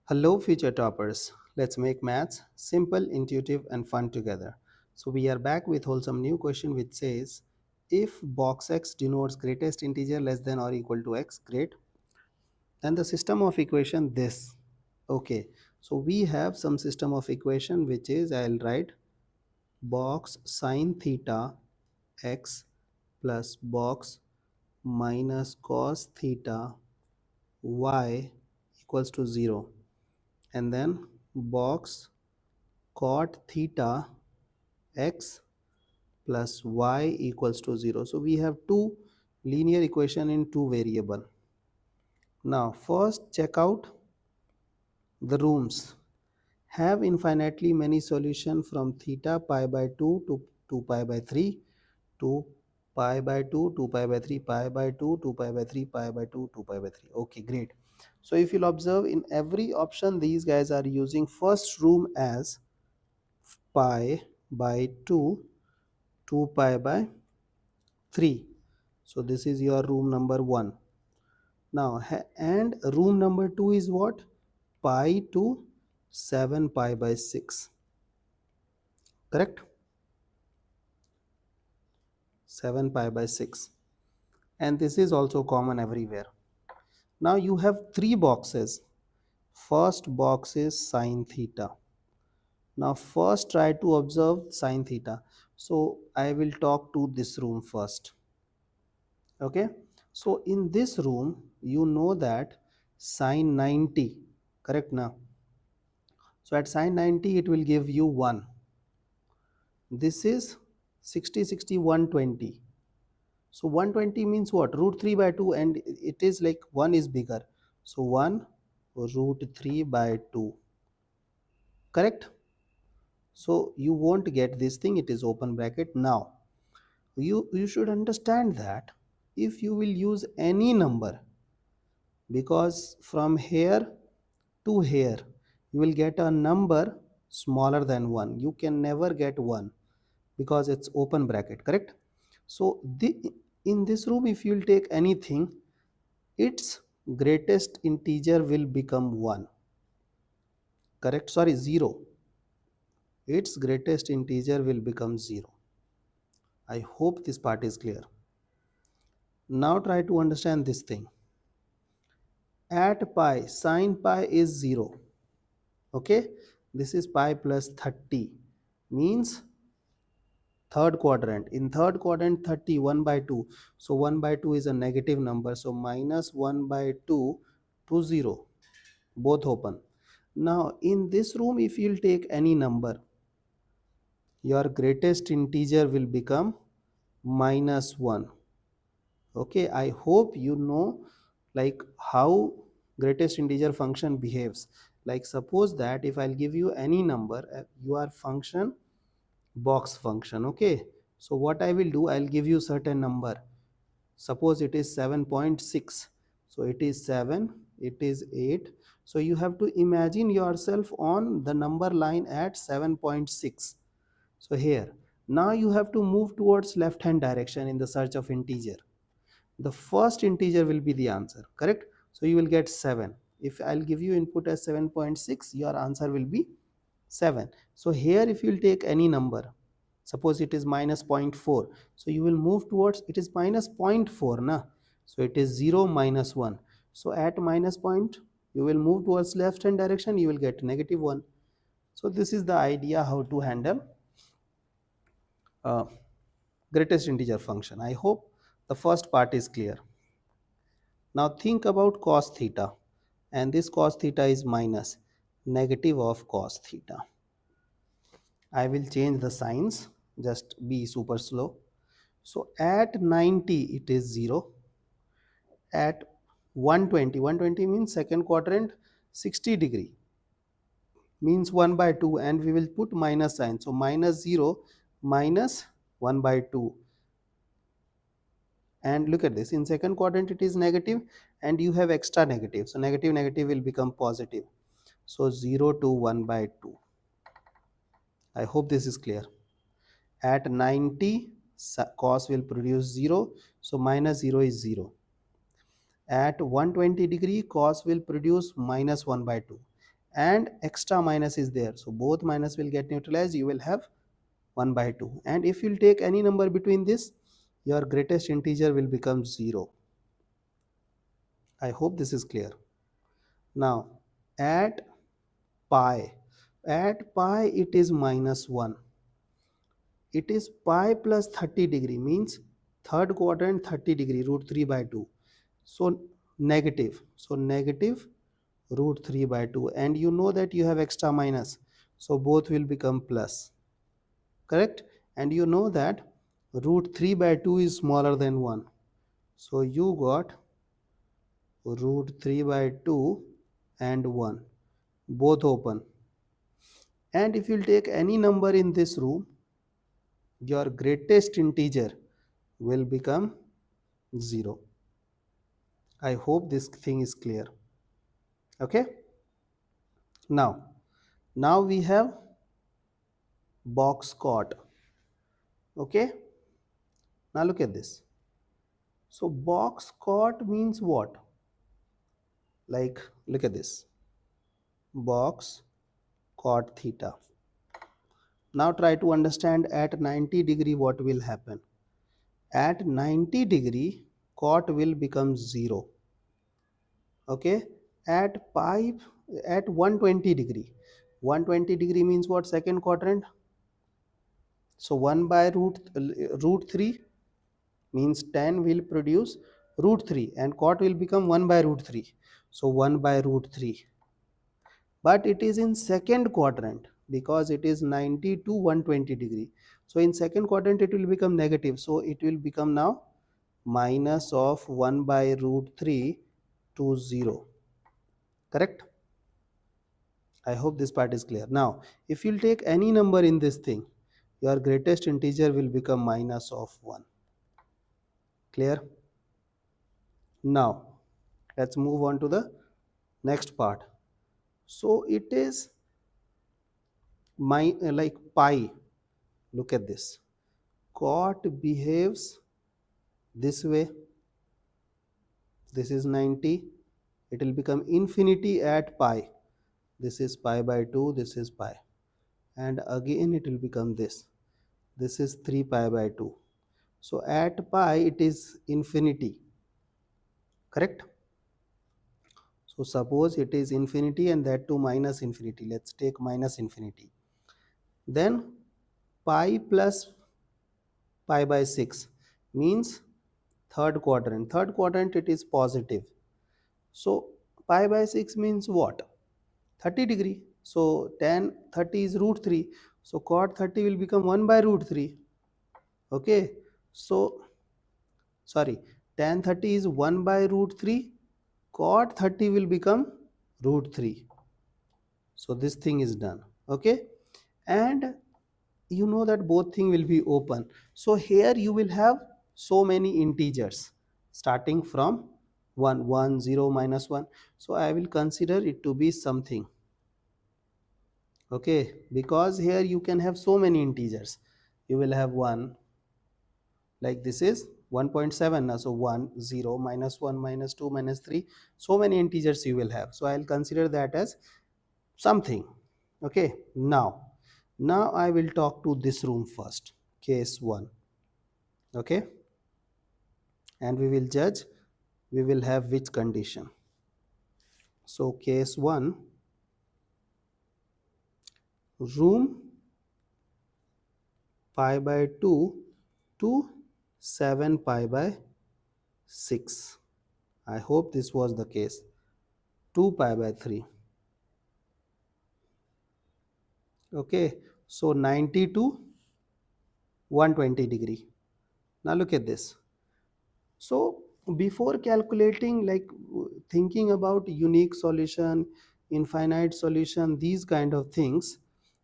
Hello, future toppers. Let's make maths simple, intuitive, and fun together. So, we are back with wholesome new question which says if box x denotes greatest integer less than or equal to x, great. Then the system of equation this. Okay, so we have some system of equation which is I'll write box sine theta x plus box minus cos theta y equals to 0, and then box cot theta x plus y equals to 0. So we have two linear equation in two variable. Now first check out the rooms. Have infinitely many solution from theta pi by 2 to 2 pi by 3 to pi by 2, 2 pi by 3, pi by 2, 2 pi by 3, pi by 2, 2 pi by 3. Okay, great. So if you'll observe in every option these guys are using first room as pi by 2, 2 pi by 3. So this is your room number 1. Now and room number 2 is what? Pi to 7 pi by 6. Correct? 7 pi by 6. And this is also common everywhere. Now you have three boxes. First box is sine theta. Now first try to observe sine theta. So I will talk to this room first. Okay, so in this room you know that sine 90, correct? Now so at sine 90 it will give you 1. This is 60 60 120. So 120 means what? Root 3 by 2, and it is like 1 is bigger, so 1 root 3 by 2, correct? So you won't get this thing, it is open bracket. Now you should understand that if you will use any number, because from here to here you will get a number smaller than 1, you can never get 1 because it's open bracket, correct? So in this room if you will take anything, its greatest integer will become 1, correct? Sorry, 0. Its greatest integer will become 0. I hope this part is clear. Now try to understand this thing. At pi, sine pi is 0. Okay, this is pi plus 30 means third quadrant. In third quadrant 30, 1 by 2, so 1 by 2 is a negative number, so minus 1 by 2 to 0, both open. Now in this room if you'll take any number, your greatest integer will become minus 1. Okay, I hope you know like how greatest integer function behaves. Like suppose that if I'll give you any number, your function box function. Okay, so what I will do, I'll give you certain number. Suppose it is 7.6, so it is 7, it is 8. So you have to imagine yourself on the number line at 7.6. so here now you have to move towards left hand direction in the search of integer. The first integer will be the answer, correct? So you will get 7. If I'll give you input as 7.6, your answer will be 7. So here if you will take any number, suppose it is minus 0.4, so you will move towards, it is minus 0.4 na, so it is 0 minus 1. So at minus point you will move towards left hand direction, you will get negative 1. So this is the idea how to handle greatest integer function. I hope the first part is clear. Now think about cos theta, and this cos theta is minus negative of cos theta. I will change the signs, just be super slow. So at 90 it is 0, at 120, 120 means second quadrant 60 degree means 1 by 2, and we will put minus sign, so minus 0 minus 1 by 2. And look at this, in second quadrant it is negative and you have extra negative, so negative negative will become positive, so 0 to 1 by 2. I hope this is clear. At 90 cos will produce 0, so minus 0 is 0. At 120 degree cos will produce minus 1 by 2, and extra minus is there, so both minus will get neutralized, you will have 1 by 2. And if you'll take any number between this, your greatest integer will become 0. I hope this is clear. Now at pi, it is minus 1. It is pi plus 30 degree, means third quadrant 30 degree, root 3 by 2. So negative, root 3 by 2, and you know that you have extra minus, so both will become plus, correct? And you know that root 3 by 2 is smaller than 1, so you got root 3 by 2 and 1, both open. And if you'll take any number in this room, your greatest integer will become 0. I hope this thing is clear. Okay, now we have box cot. Okay, now look at this. So box cot means what? Like, look at this, box cot theta. Now try to understand at 90 degree what will happen. At 90 degree cot will become 0. Okay, at pi, at 120 degree, 120 degree means what? Second quadrant. So 1 by root 3 means 10 will produce root 3, and cot will become 1 by root 3. So 1 by root 3. But it is in second quadrant because it is 90 to 120 degree. So in second quadrant it will become negative. So it will become now minus of 1 by root 3 to 0. Correct? I hope this part is clear. Now, if you'll take any number in this thing, your greatest integer will become minus of 1. Clear? Now, let's move on to the next part. So it is like pi. Look at this. Cot behaves this way. This is 90. It will become infinity at pi. This is pi by 2. This is pi. And again it will become this. This is 3 pi by 2. So at pi it is infinity. Correct? So suppose it is infinity and that too minus infinity. Let's take minus infinity. Then pi plus pi by 6 means third quadrant. Third quadrant it is positive. So pi by 6 means what? 30 degree. So tan 30 is root 3. So cot 30 will become 1 by root 3. Okay. So sorry, tan 30 is 1 by root 3. Cot 30 will become root 3. So this thing is done. Okay. And you know that both thing will be open. So here you will have so many integers starting from 1, 1, 0, minus 1. So I will consider it to be something. Okay, because here you can have so many integers. You will have 1, like this is 1.7 now. So 1, 0, minus 1, minus 2, minus 3. So many integers you will have. So I'll consider that as something. Okay, now I will talk to this room first, case 1. Okay, and we will judge, we will have which condition. So case 1, room pi by 2 to 7 pi by 6. I hope this was the case. 2 pi by 3. Okay, so 90 to 120 degree. Now look at this. So before calculating, like thinking about unique solution, infinite solution, these kind of things,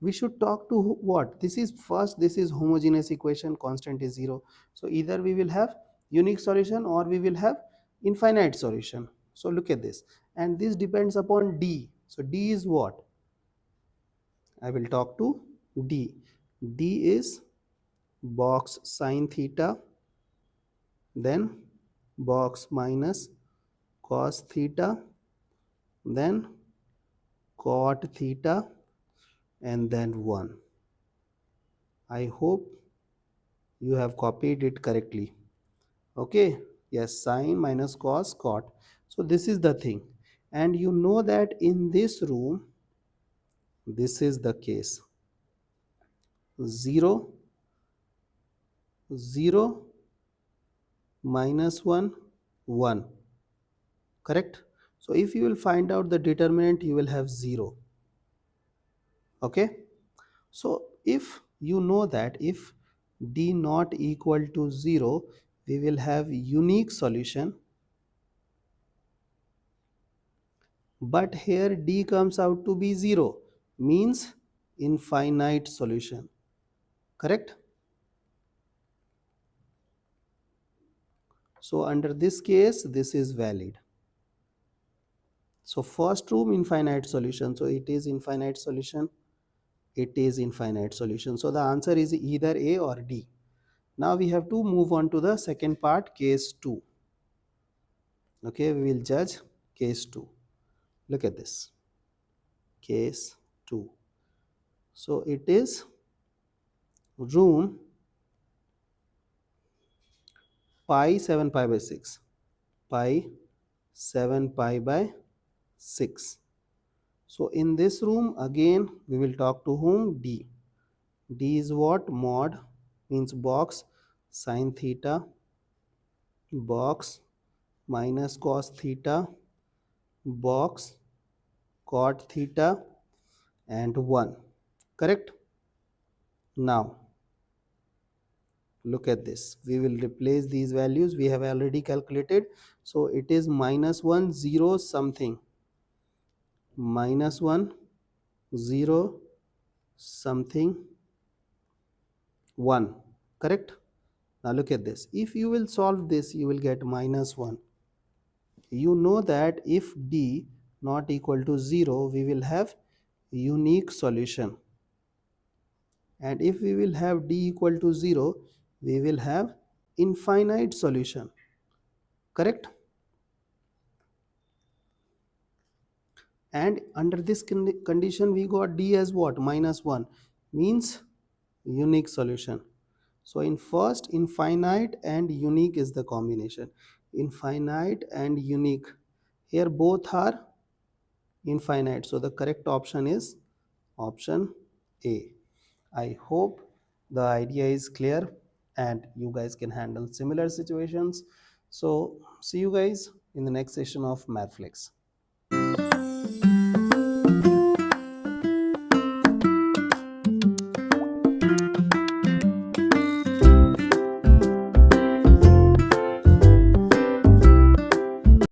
we should talk to what? This is first, this is homogeneous equation, constant is 0. So either we will have unique solution or we will have infinite solution. So look at this, and this depends upon D. So D is what? I will talk to D. D is box sine theta, then box minus cos theta, then cot theta, and then 1. I hope you have copied it correctly. Okay, yes, sine minus cos cot. So this is the thing, and you know that in this room this is the case: 0, 0, minus 1, 1. Correct? So if you will find out the determinant, you will have 0. Okay, so if you know that if d not equal to 0, we will have unique solution, but here d comes out to be 0, means infinite solution. Correct? So under this case, this is valid. So first room, infinite solution, so it is infinite solution, it is infinite solution. So the answer is either A or D. Now we have to move on to the second part, case 2. Okay, we will judge case 2. Look at this, case 2. So it is room pi 7 pi by 6, pi 7 pi by 6. So in this room again we will talk to whom? D. D is what? Mod, means box sine theta, box minus cos theta, box cot theta, and 1. Correct? Now look at this, we will replace these values, we have already calculated. So it is minus 1 0 something, minus 1 0 something 1. Correct? Now look at this, if you will solve this, you will get minus 1. You know that if d not equal to 0, we will have unique solution, and if we will have d equal to 0, we will have infinite solution. Correct? And under this condition we got d as what? Minus 1, means unique solution. So in first, infinite and unique is the combination. Infinite and unique, here both are infinite, so the correct option is option A. I hope the idea is clear and you guys can handle similar situations. So see you guys in the next session of Mathflix.